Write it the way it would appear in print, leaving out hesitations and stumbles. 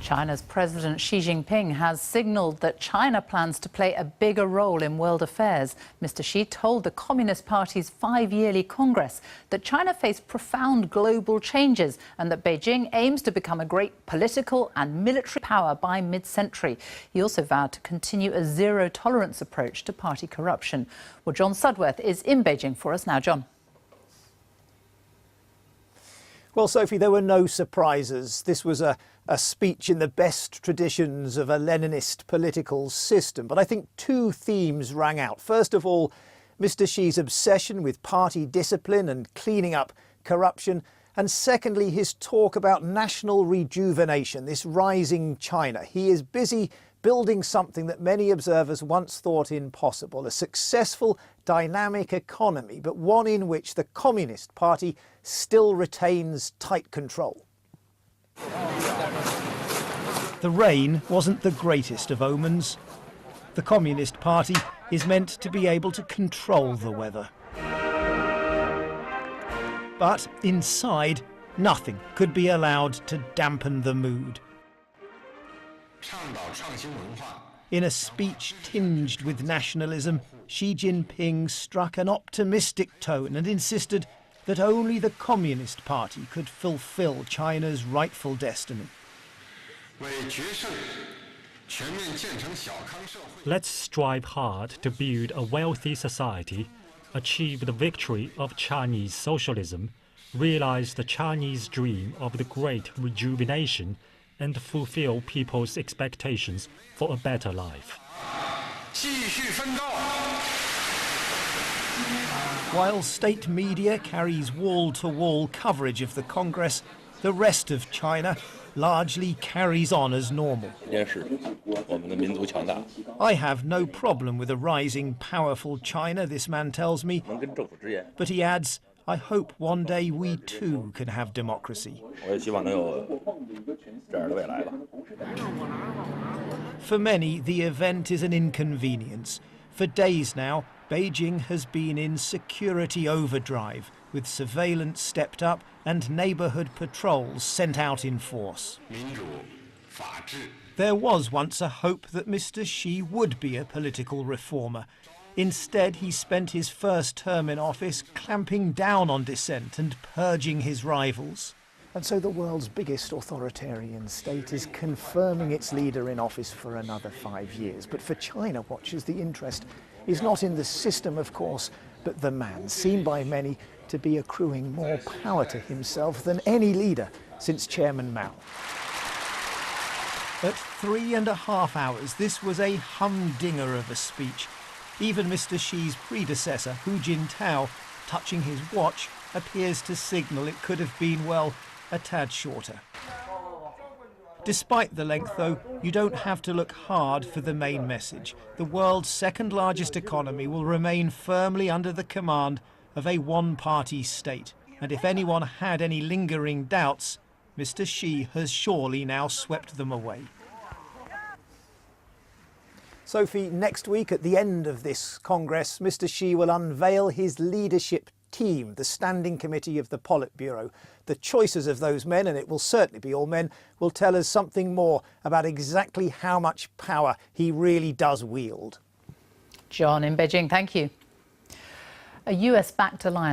China's President Xi Jinping has signalled that China plans to play a bigger role in world affairs. Mr. Xi told the Communist Party's 5-yearly Congress that China faced profound global changes and that Beijing aims to become a great political and military power by mid-century. He also vowed to continue a zero-tolerance approach to party corruption. Well, John Sudworth is in Beijing for us now. John. Well, Sophie, there were no surprises. This was a speech in the best traditions of a Leninist political system. But I think two themes rang out. First of all, Mr. Xi's obsession with party discipline and cleaning up corruption. And secondly, his talk about national rejuvenation, this rising China. He is busy building something that many observers once thought impossible, a successful, dynamic economy, but one in which the Communist Party still retains tight control. The rain wasn't the greatest of omens. The Communist Party is meant to be able to control the weather. But inside, nothing could be allowed to dampen the mood. In a speech tinged with nationalism, Xi Jinping struck an optimistic tone and insisted that only the Communist Party could fulfill China's rightful destiny. Let's strive hard to build a wealthy society, achieve the victory of Chinese socialism, realize the Chinese dream of the great rejuvenation, and fulfill people's expectations for a better life. While state media carries wall-to-wall coverage of the Congress, the rest of China largely carries on as normal. I have no problem with a rising, powerful China, this man tells me. But he adds, I hope one day we too can have democracy. For many, the event is an inconvenience. For days now, Beijing has been in security overdrive, with surveillance stepped up and neighbourhood patrols sent out in force. There was once a hope that Mr. Xi would be a political reformer. Instead, he spent his first term in office clamping down on dissent and purging his rivals. And so the world's biggest authoritarian state is confirming its leader in office for another 5 years. But for China watchers, the interest is not in the system, of course, but the man, seen by many to be accruing more power to himself than any leader since Chairman Mao. At 3.5 hours, this was a humdinger of a speech. Even Mr. Xi's predecessor, Hu Jintao, touching his watch, appears to signal it could have been, well, a tad shorter. Despite the length, though, you don't have to look hard for the main message. The world's second-largest economy will remain firmly under the command of a one-party state. And if anyone had any lingering doubts, Mr. Xi has surely now swept them away. Sophie, next week at the end of this Congress, Mr. Xi will unveil his leadership team, the Standing Committee of the Politburo. The choices of those men, and it will certainly be all men, will tell us something more about exactly how much power he really does wield. John in Beijing, thank you. A US-backed alliance